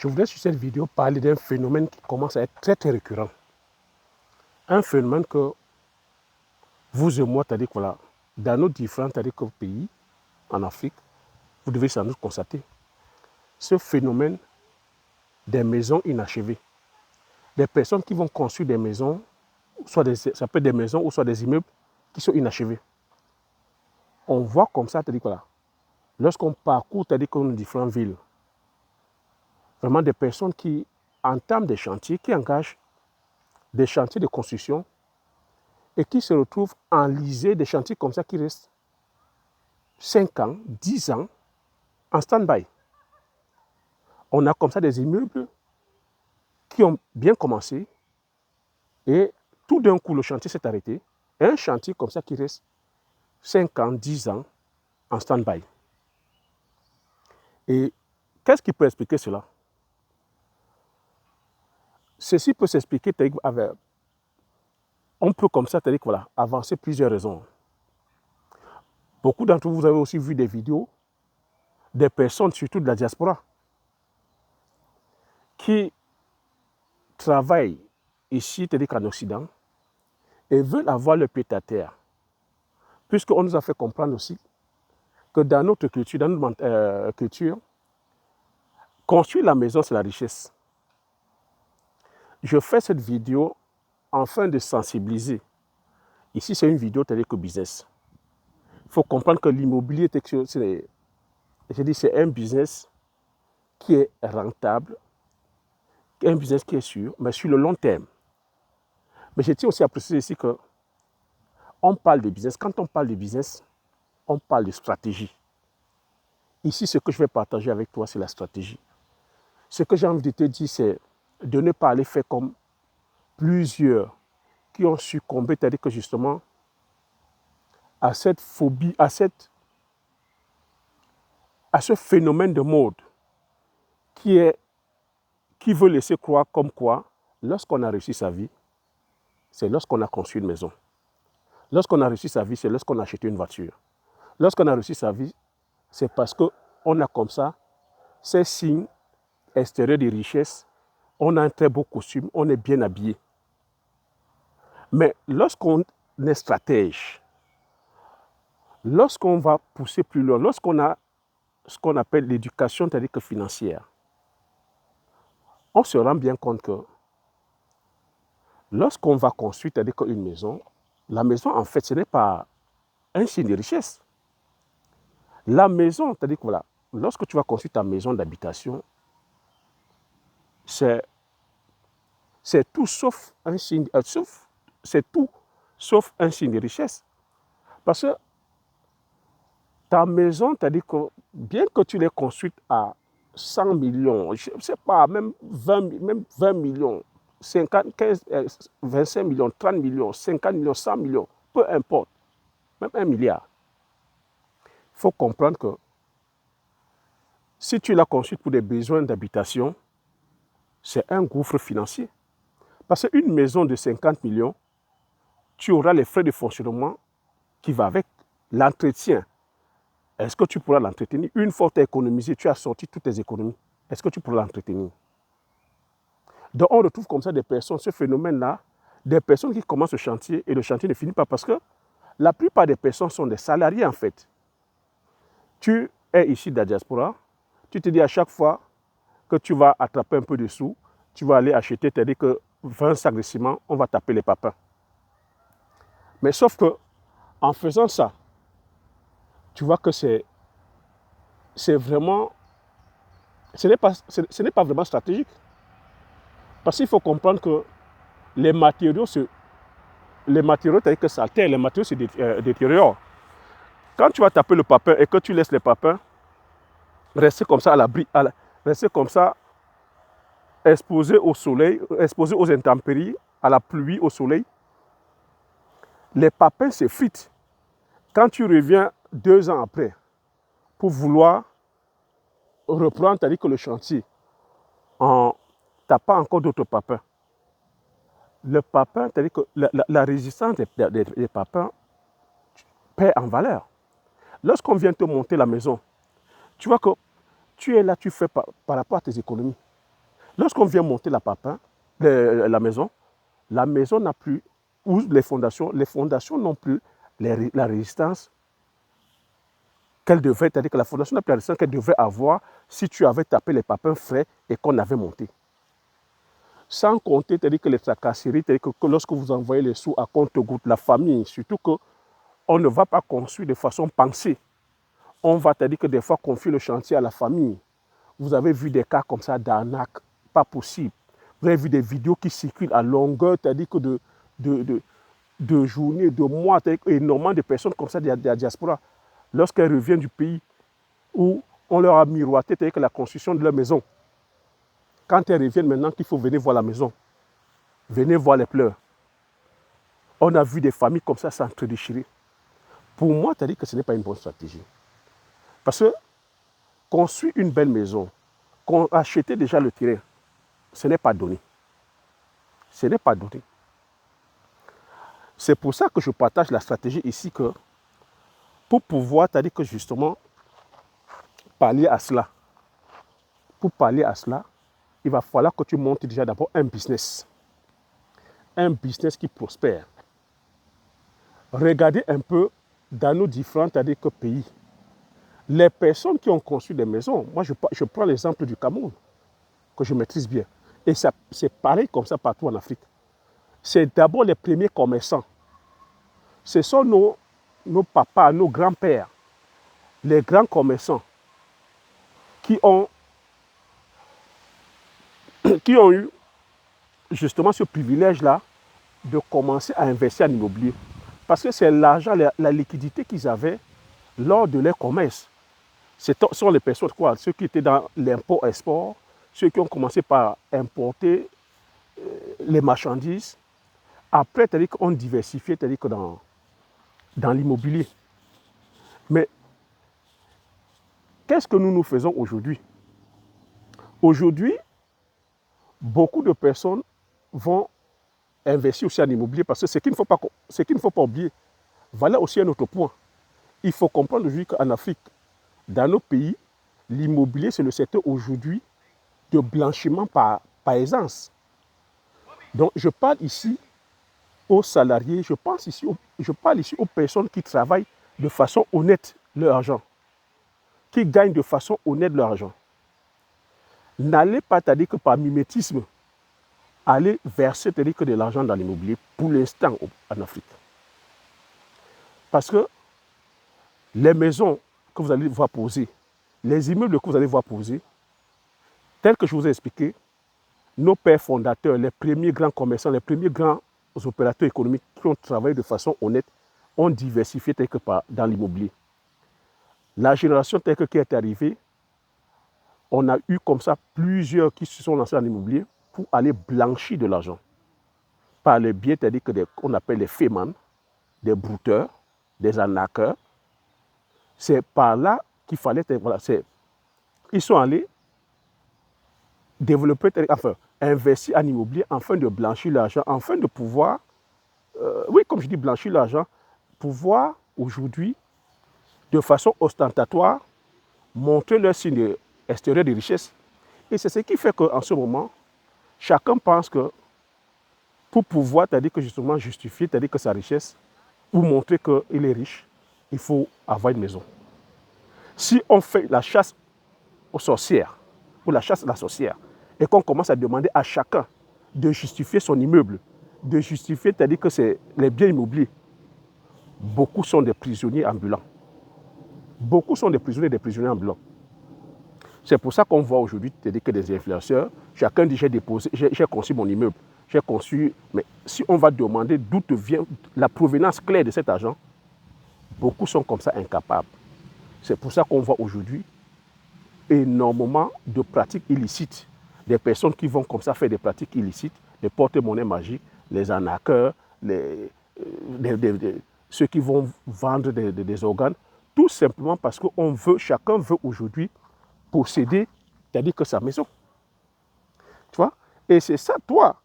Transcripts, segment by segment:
Je voudrais sur cette vidéo parler d'un phénomène qui commence à être très très récurrent. Un phénomène que vous et moi, c'est-à-dire que voilà, dans nos différents pays en Afrique, vous devez sans doute constater ce phénomène des maisons inachevées. Des personnes qui vont construire des maisons, ça peut être des maisons ou soit des immeubles qui sont inachevés. On voit comme ça, c'est-à-dire que voilà, lorsqu'on parcourt, c'est-à-dire que nos différentes villes, vraiment des personnes qui entament des chantiers, qui engagent des chantiers de construction et qui se retrouvent enlisés, des chantiers comme ça qui restent 5 ans, 10 ans en stand-by. On a comme ça des immeubles qui ont bien commencé et tout d'un coup le chantier s'est arrêté. Et un chantier comme ça qui reste 5 ans, 10 ans en stand-by. Et qu'est-ce qui peut expliquer cela? Ceci peut s'expliquer avec, on peut comme ça, c'est-à-dire que voilà, avancer plusieurs raisons. Beaucoup d'entre vous avez aussi vu des vidéos des personnes, surtout de la diaspora, qui travaillent ici, c'est-à-dire qu'en Occident, et veulent avoir le pied à terre. Puisqu'on nous a fait comprendre aussi que dans notre culture, construire la maison, c'est la richesse. Je fais cette vidéo afin de sensibiliser. Ici, c'est une vidéo telle que business. Il faut comprendre que l'immobilier, c'est un business qui est rentable, un business qui est sûr, mais sur le long terme. Mais je tiens aussi à préciser ici que on parle de business. Quand on parle de business, on parle de stratégie. Ici, ce que je vais partager avec toi, c'est la stratégie. Ce que j'ai envie de te dire, c'est de ne pas aller faire comme plusieurs qui ont succombé, c'est-à-dire que justement, à cette phobie, à ce phénomène de mode qui veut laisser croire comme quoi, lorsqu'on a réussi sa vie, c'est lorsqu'on a construit une maison. Lorsqu'on a réussi sa vie, c'est lorsqu'on a acheté une voiture. Lorsqu'on a réussi sa vie, c'est parce qu'on a comme ça ces signes extérieurs de richesse. On a un très beau costume, on est bien habillé. Mais lorsqu'on est stratège, lorsqu'on va pousser plus loin, lorsqu'on a ce qu'on appelle l'éducation, c'est-à-dire que financière, on se rend bien compte que lorsqu'on va construire, c'est-à-dire une maison, la maison, en fait, ce n'est pas un signe de richesse. La maison, c'est-à-dire que voilà, lorsque tu vas construire ta maison d'habitation, c'est tout sauf un signe, c'est tout sauf un signe de richesse. Parce que ta maison, c'est-à-dire que bien que tu l'aies construite à 100 millions, je ne sais pas, même 20 millions, 50, 15, 25 millions, 30 millions, 50 millions, 100 millions, peu importe, même 1 milliard. Il faut comprendre que si tu l'as construite pour des besoins d'habitation, c'est un gouffre financier. Parce qu'une maison de 50 millions, tu auras les frais de fonctionnement qui vont avec l'entretien. Est-ce que tu pourras l'entretenir? Une fois que tu as économisé, tu as sorti toutes tes économies. Est-ce que tu pourras l'entretenir? Donc on retrouve comme ça des personnes, ce phénomène-là, des personnes qui commencent le chantier et le chantier ne finit pas parce que la plupart des personnes sont des salariés en fait. Tu es ici de la diaspora, tu te dis à chaque fois que tu vas attraper un peu de sous, tu vas aller acheter, c'est-à-dire que 20 sacs de ciment, on va taper les papins. Mais sauf que en faisant ça, tu vois que c'est vraiment, ce n'est pas vraiment stratégique. Parce qu'il faut comprendre que les matériaux, c'est-à-dire que ça altère, les matériaux se détériorent. Quand tu vas taper le papin et que tu laisses les papins rester comme ça à l'abri, rester comme ça exposés au soleil, exposés aux intempéries, à la pluie, au soleil, les papins s'effritent. Quand tu reviens 2 ans après pour vouloir reprendre, c'est-à-dire que le chantier, en tapant encore d'autres papins, le papin, c'est-à-dire que la résistance des papins perd en valeur. Lorsqu'on vient te monter la maison, tu vois que tu es là, tu fais par rapport à tes économies. Lorsqu'on vient monter la maison n'a plus, ou les fondations n'ont plus la résistance qu'elle devait, c'est-à-dire que la fondation n'a plus la résistance qu'elle devait avoir si tu avais tapé les papins frais et qu'on avait monté. Sans compter, c'est-à-dire que les tracasseries, c'est-à-dire que lorsque vous envoyez les sous à compte-gouttes, la famille, surtout qu'on ne va pas construire de façon pensée. On va, c'est-à-dire que des fois, confier le chantier à la famille. Vous avez vu des cas comme ça d'arnaque, pas possible. Vous avez vu des vidéos qui circulent à longueur, c'est-à-dire que de journées, de mois, énormément de personnes comme ça de la diaspora. Lorsqu'elles reviennent du pays où on leur a miroité, c'est-à-dire que la construction de leur maison, quand elles reviennent maintenant qu'il faut venir voir la maison, venez voir les pleurs. On a vu des familles comme ça s'entre-déchirer. Pour moi, c'est-à-dire que ce n'est pas une bonne stratégie. Parce que construire une belle maison, acheter déjà le terrain, ce n'est pas donné. Ce n'est pas donné. C'est pour ça que je partage la stratégie ici que pour pouvoir, c'est-à-dire que justement, pallier à cela, il va falloir que tu montes déjà d'abord un business. Un business qui prospère. Regardez un peu dans nos différents pays. Les personnes qui ont construit des maisons, moi je prends l'exemple du Cameroun, que je maîtrise bien. Et c'est pareil comme ça partout en Afrique. C'est d'abord les premiers commerçants. Ce sont nos papas, nos grands-pères, les grands commerçants qui ont eu justement ce privilège-là de commencer à investir en immobilier. Parce que c'est l'argent, la liquidité qu'ils avaient lors de leur commerce. Ce sont les personnes, ceux qui étaient dans l'import-export, ceux qui ont commencé par importer les marchandises. Après, c'est-à-dire qu'on diversifiait, c'est-à-dire que dans l'immobilier. Mais qu'est-ce que nous faisons aujourd'hui? Aujourd'hui, beaucoup de personnes vont investir aussi en immobilier parce que ce qu'il ne faut pas oublier, voilà aussi un autre point. Il faut comprendre aujourd'hui qu'en Afrique, dans nos pays, l'immobilier, c'est le secteur aujourd'hui de blanchiment par aisance. Donc, je parle ici aux salariés, je parle ici aux personnes qui travaillent de façon honnête leur argent, qui gagnent de façon honnête leur argent. N'allez pas, c'est-à-dire que par mimétisme, aller verser, c'est-à-dire que de l'argent dans l'immobilier pour l'instant en Afrique. Parce que les maisons que vous allez voir poser, les immeubles que vous allez voir poser, tels que je vous ai expliqué, nos pères fondateurs, les premiers grands commerçants, les premiers grands opérateurs économiques qui ont travaillé de façon honnête, ont diversifié quelque part dans l'immobilier. La génération telle qui est arrivée, on a eu comme ça plusieurs qui se sont lancés dans l'immobilier pour aller blanchir de l'argent. Par le biais, c'est-à-dire qu'on appelle les fémans, des brouteurs, des arnaqueurs. C'est par là qu'il fallait, voilà, ils sont allés développer, enfin, investir en immobilier afin de blanchir l'argent, afin de pouvoir, oui, comme je dis, blanchir l'argent, pouvoir aujourd'hui, de façon ostentatoire, montrer leur signe extérieur de richesse. Et c'est ce qui fait qu'en ce moment, chacun pense que pour pouvoir, c'est-à-dire que justement justifier, c'est-à-dire que sa richesse, ou montrer qu'il est riche, il faut avoir une maison. Si on fait la chasse aux sorcières, ou la chasse à la sorcière, et qu'on commence à demander à chacun de justifier son immeuble, de justifier, c'est-à-dire que c'est les biens immobiliers, beaucoup sont des prisonniers ambulants. Beaucoup sont des prisonniers ambulants. C'est pour ça qu'on voit aujourd'hui, c'est-à-dire que des influenceurs, chacun dit j'ai conçu mon immeuble, j'ai conçu, mais si on va demander d'où vient la provenance claire de cet argent, beaucoup sont comme ça incapables. C'est pour ça qu'on voit aujourd'hui énormément de pratiques illicites. Des personnes qui vont comme ça faire des pratiques illicites, les porte-monnaies magiques, les arnaqueurs, ceux qui vont vendre des organes, tout simplement parce que chacun veut aujourd'hui posséder, c'est-à-dire que sa maison. Tu vois? Et c'est ça, toi,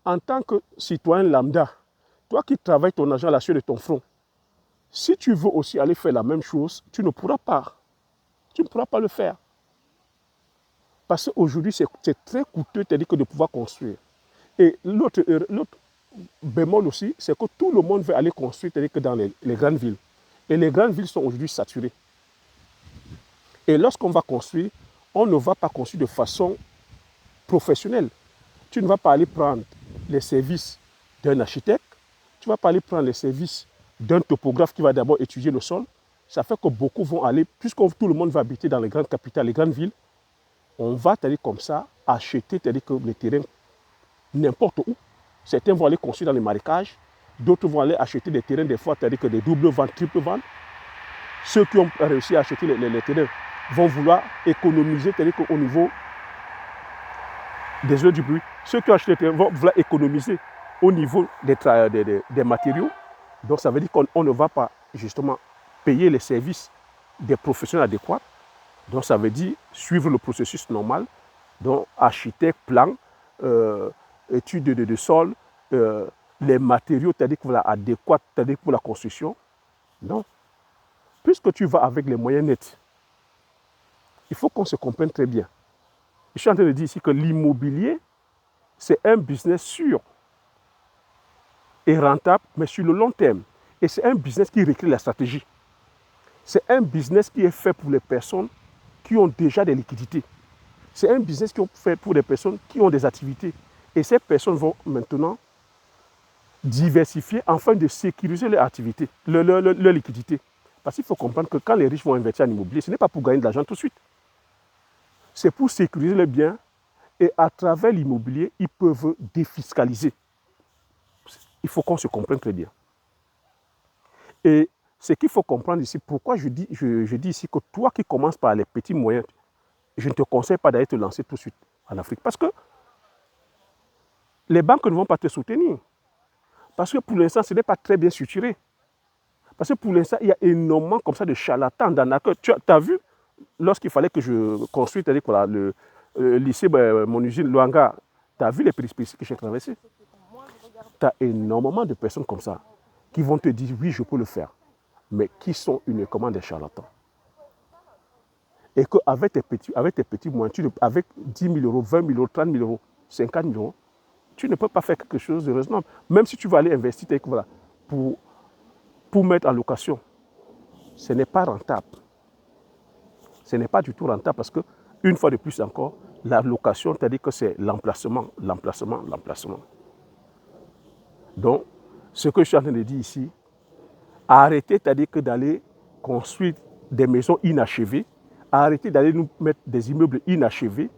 en tant que citoyen lambda, toi qui travailles ton argent à la sueur de ton front, si tu veux aussi aller faire la même chose, tu ne pourras pas. Tu ne pourras pas le faire. Parce qu'aujourd'hui, c'est très coûteux de pouvoir construire. Et l'autre bémol aussi, c'est que tout le monde veut aller construire que dans les grandes villes. Et les grandes villes sont aujourd'hui saturées. Et lorsqu'on va construire, on ne va pas construire de façon professionnelle. Tu ne vas pas aller prendre les services d'un architecte, tu ne vas pas aller prendre les services d'un topographe qui va d'abord étudier le sol. Ça fait que beaucoup vont aller, puisque tout le monde va habiter dans les grandes capitales, les grandes villes, on va, comme ça, acheter que les terrains n'importe où. Certains vont aller construire dans les marécages, d'autres vont aller acheter des terrains, des fois, que des doubles ventes, triples ventes. Ceux qui ont réussi à acheter les terrains vont vouloir économiser, au niveau des du bruit. Ceux qui ont acheté les terrains vont vouloir économiser au niveau des matériaux. Donc, ça veut dire qu'on ne va pas, justement, payer les services des professionnels adéquats. Donc, ça veut dire suivre le processus normal. Donc, architecte, plan, études de sol, les matériaux, adéquats, pour la construction. Non. Puisque tu vas avec les moyens nets, il faut qu'on se comprenne très bien. Je suis en train de dire ici que l'immobilier, c'est un business sûr et rentable, mais sur le long terme. Et c'est un business qui requiert la stratégie. C'est un business qui est fait pour les personnes qui ont déjà des liquidités. C'est un business qui est fait pour les personnes qui ont des activités. Et ces personnes vont maintenant diversifier afin de sécuriser leur activité, leur liquidité. Parce qu'il faut comprendre que quand les riches vont investir en immobilier, ce n'est pas pour gagner de l'argent tout de suite. C'est pour sécuriser les biens et à travers l'immobilier, ils peuvent défiscaliser. Il faut qu'on se comprenne très bien. Et ce qu'il faut comprendre ici, pourquoi je dis ici que toi qui commences par les petits moyens, je ne te conseille pas d'aller te lancer tout de suite en Afrique. Parce que les banques ne vont pas te soutenir. Parce que pour l'instant, ce n'est pas très bien structuré. Parce que pour l'instant, il y a énormément comme ça de charlatans d'arnaqueurs. Tu as vu, lorsqu'il fallait que je construise le lycée, mon usine, le hangar, tu as vu les péripéties que j'ai traversées. Tu as énormément de personnes comme ça qui vont te dire oui, je peux le faire, mais qui sont uniquement des charlatans. Et qu'avec tes petits moyens, avec 10 000 euros, 20 000 euros, 30 000 euros, 50 000 euros, tu ne peux pas faire quelque chose de raisonnable. Même si tu vas aller investir pour mettre en location, ce n'est pas rentable. Ce n'est pas du tout rentable parce que, une fois de plus encore, la location, c'est-à-dire que c'est l'emplacement. Donc, ce que je suis en train de dire ici, arrêtez, c'est-à-dire que d'aller construire des maisons inachevées, arrêtez d'aller nous mettre des immeubles inachevés,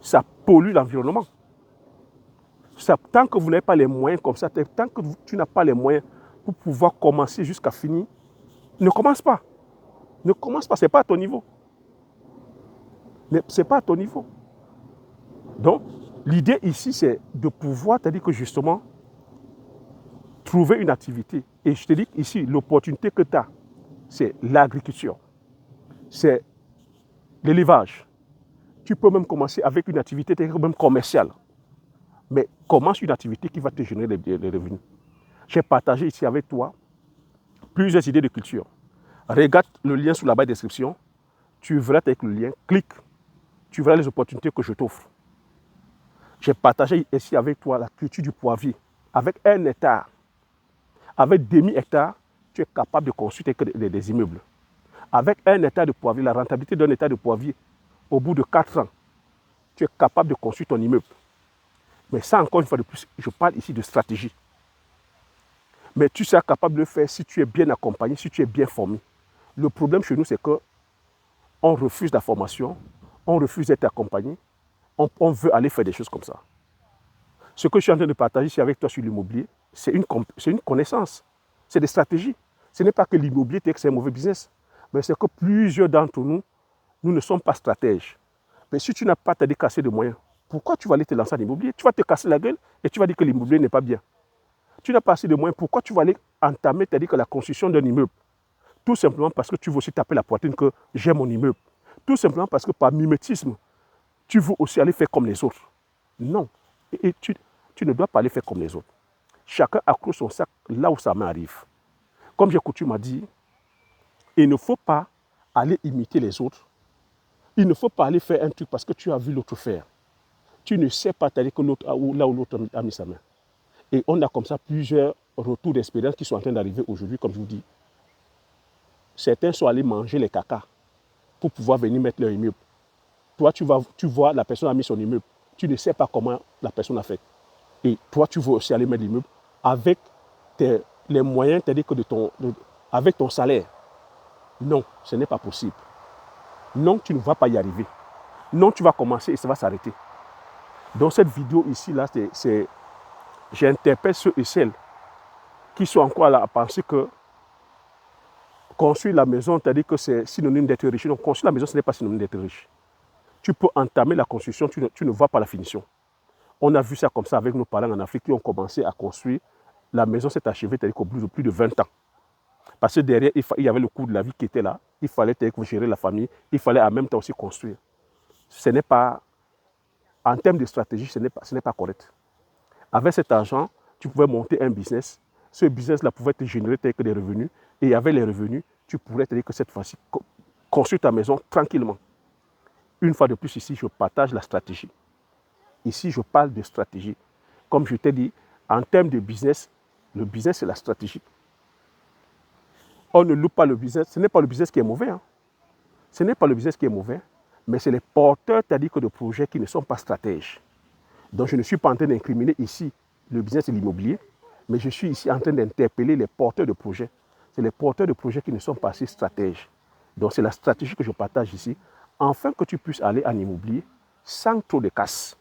ça pollue l'environnement. Tant que vous n'avez pas les moyens comme ça, tant que tu n'as pas les moyens pour pouvoir commencer jusqu'à finir, ne commence pas. Ne commence pas, ce n'est pas à ton niveau. Ce n'est pas à ton niveau. Donc, l'idée ici, c'est de pouvoir, c'est-à-dire que justement, trouver une activité. Et je te dis ici, l'opportunité que tu as, c'est l'agriculture, c'est l'élevage. Tu peux même commencer avec une activité même commerciale. Mais commence une activité qui va te générer des revenus. J'ai partagé ici avec toi plusieurs idées de culture. Regarde le lien sous la barre de description. Tu verras avec le lien, clique. Tu verras les opportunités que je t'offre. J'ai partagé ici avec toi la culture du poivrier. Avec 1 hectare, avec demi-hectare, tu es capable de construire des immeubles. Avec 1 hectare de poivrier, la rentabilité d'un hectare de poivrier, au bout de 4 ans, tu es capable de construire ton immeuble. Mais ça, encore une fois de plus, je parle ici de stratégie. Mais tu seras capable de le faire si tu es bien accompagné, si tu es bien formé. Le problème chez nous, c'est qu'on refuse la formation, on refuse d'être accompagné, on veut aller faire des choses comme ça. Ce que je suis en train de partager ici avec toi sur l'immobilier, c'est une connaissance, c'est des stratégies. Ce n'est pas que l'immobilier, c'est un mauvais business, mais c'est que plusieurs d'entre nous, nous ne sommes pas stratèges. Mais si tu n'as pas assez de moyens, pourquoi tu vas aller te lancer en immobilier? Tu vas te casser la gueule et tu vas dire que l'immobilier n'est pas bien. Tu n'as pas assez de moyens, pourquoi tu vas aller entamer, c'est-à-dire que la construction d'un immeuble? Tout simplement parce que tu veux aussi taper la poitrine que j'ai mon immeuble. Tout simplement parce que par mimétisme, tu veux aussi aller faire comme les autres. Non. Et tu ne dois pas aller faire comme les autres. Chacun accroche son sac là où sa main arrive. Comme j'ai coutume à dire, il ne faut pas aller imiter les autres. Il ne faut pas aller faire un truc parce que tu as vu l'autre faire. Tu ne sais pas que l'autre, là où l'autre a mis sa main. Et on a comme ça plusieurs retours d'expérience qui sont en train d'arriver aujourd'hui, comme je vous dis. Certains sont allés manger les cacas pour pouvoir venir mettre leur immeuble. Toi, tu vois, la personne a mis son immeuble. Tu ne sais pas comment la personne a fait. Et toi, tu veux aussi aller mettre l'immeuble avec les moyens, c'est-à-dire que avec ton salaire. Non, ce n'est pas possible. Non, tu ne vas pas y arriver. Non, tu vas commencer et ça va s'arrêter. Dans cette vidéo ici, là, j'interpelle ceux et celles qui sont encore là à penser que construire la maison, c'est-à-dire que c'est synonyme d'être riche. Donc, construire la maison, ce n'est pas synonyme d'être riche. Tu peux entamer la construction, tu ne vois pas la finition. On a vu ça comme ça avec nos parents en Afrique qui ont commencé à construire. La maison s'est achevée, c'est-à-dire qu'au bout de plus de 20 ans. Parce que derrière, il y avait le coût de la vie qui était là. Il fallait gérer la famille. Il fallait en même temps aussi construire. Ce n'est pas, en termes de stratégie, ce n'est pas correct. Avec cet argent, tu pouvais monter un business. Ce business-là pouvait te générer des revenus. Et avec les revenus, tu pourrais te dire que cette fois-ci, construire ta maison tranquillement. Une fois de plus, ici, je partage la stratégie. Ici, je parle de stratégie. Comme je t'ai dit, en termes de business, le business, c'est la stratégie. On ne loupe pas le business. Ce n'est pas le business qui est mauvais. Hein. Ce n'est pas le business qui est mauvais, mais c'est les porteurs, c'est-à-dire que de projets qui ne sont pas stratèges. Donc, je ne suis pas en train d'incriminer ici le business de l'immobilier, mais je suis ici en train d'interpeller les porteurs de projets. C'est les porteurs de projets qui ne sont pas assez stratèges. Donc, c'est la stratégie que je partage ici, afin que tu puisses aller en immobilier sans trop de casse.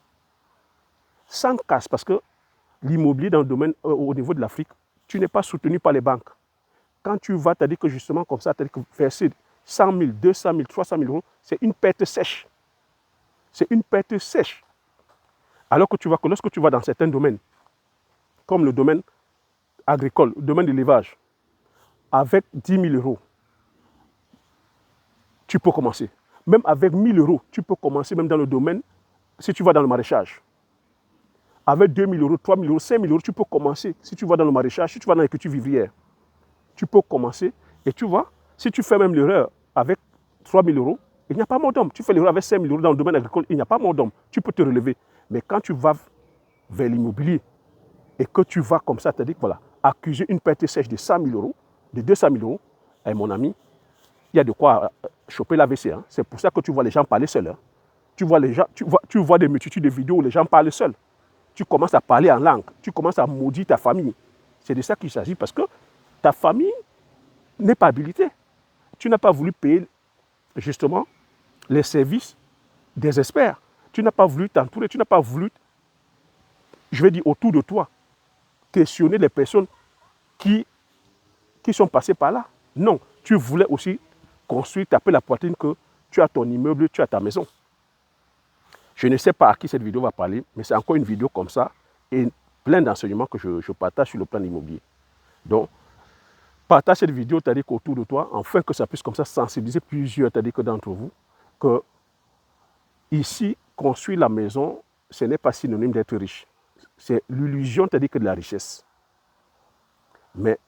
Sans casse, parce que l'immobilier dans le domaine, au niveau de l'Afrique, tu n'es pas soutenu par les banques. Quand tu vas, c'est-à-dire que justement comme ça, c'est-à-dire que verser 100 000, 200 000, 300 000 euros, c'est une perte sèche. C'est une perte sèche. Alors que lorsque tu vas dans certains domaines, comme le domaine agricole, le domaine de l'élevage, avec 10 000 euros, tu peux commencer. Même avec 1 000 euros, tu peux commencer, même dans le domaine, si tu vas dans le maraîchage. Avec 2 000 euros, 3 000 euros, 5 000 euros, tu peux commencer. Si tu vas dans le maraîchage, si tu vas dans l'agriculture vivrière, tu peux commencer. Et tu vois, si tu fais même l'erreur avec 3 000 euros, il n'y a pas mort d'homme. Tu fais l'erreur avec 5 000 euros dans le domaine agricole, il n'y a pas mort d'homme. Tu peux te relever. Mais quand tu vas vers l'immobilier et que tu vas comme ça, tu te dis que voilà, accuser une perte sèche de 100 000 euros, de 200 000 euros, et mon ami, il y a de quoi choper l'AVC. Hein. C'est pour ça que tu vois les gens parler seuls. Hein. Tu vois des multitudes de vidéos où les gens parlent seuls. Tu commences à parler en langue. Tu commences à maudire ta famille. C'est de ça qu'il s'agit parce que ta famille n'est pas habilitée. Tu n'as pas voulu payer justement les services des experts. Tu n'as pas voulu t'entourer. Tu n'as pas voulu, je vais dire, autour de toi, questionner les personnes qui sont passées par là. Non, tu voulais aussi construire, taper la poitrine que tu as ton immeuble, tu as ta maison. Je ne sais pas à qui cette vidéo va parler, mais c'est encore une vidéo comme ça et plein d'enseignements que je partage sur le plan immobilier. Donc, partage cette vidéo, c'est-à-dire qu'autour de toi, afin que ça puisse comme ça sensibiliser plusieurs, c'est-à-dire que d'entre vous, que ici, construire la maison, ce n'est pas synonyme d'être riche. C'est l'illusion, c'est-à-dire que de la richesse. Mais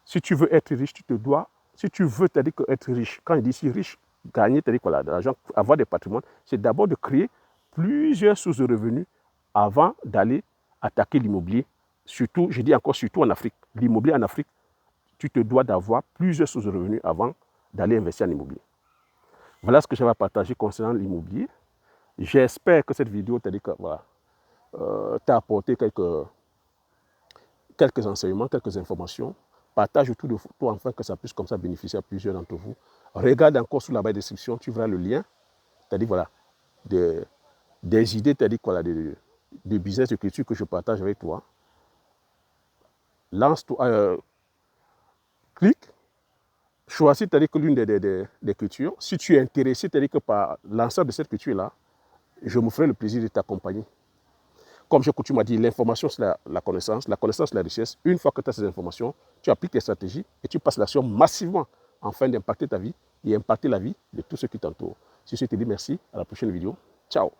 si tu veux être riche, tu te dois, si tu veux, c'est-à-dire que être riche, quand il dit ici riche, gagner, c'est-à-dire que voilà, de l'argent, avoir des patrimoines, c'est d'abord de créer plusieurs sources de revenus avant d'aller attaquer l'immobilier. Surtout, je dis encore surtout en Afrique. L'immobilier en Afrique, tu te dois d'avoir plusieurs sources de revenus avant d'aller investir en immobilier. Voilà ce que j'avais à partager concernant l'immobilier. J'espère que cette vidéo t'a voilà, apporté quelques enseignements, quelques informations. Partage autour de toi afin que ça puisse comme ça bénéficier à plusieurs d'entre vous. Regarde encore sous la barre de description, tu verras le lien. C'est-à-dire voilà, des idées, c'est-à-dire voilà, de business, de culture que je partage avec toi. Lance-toi, clique, choisis, c'est-à-dire que l'une des cultures. Si tu es intéressé, c'est-à-dire que par l'ensemble de cette culture-là, je me ferai le plaisir de t'accompagner. Comme j'ai coutume à dire, l'information, c'est la connaissance, c'est la richesse. Une fois que tu as ces informations, tu appliques tes stratégies et tu passes l'action massivement afin d'impacter ta vie et impacter la vie de tous ceux qui t'entourent. Si je te dis merci, à la prochaine vidéo. Ciao.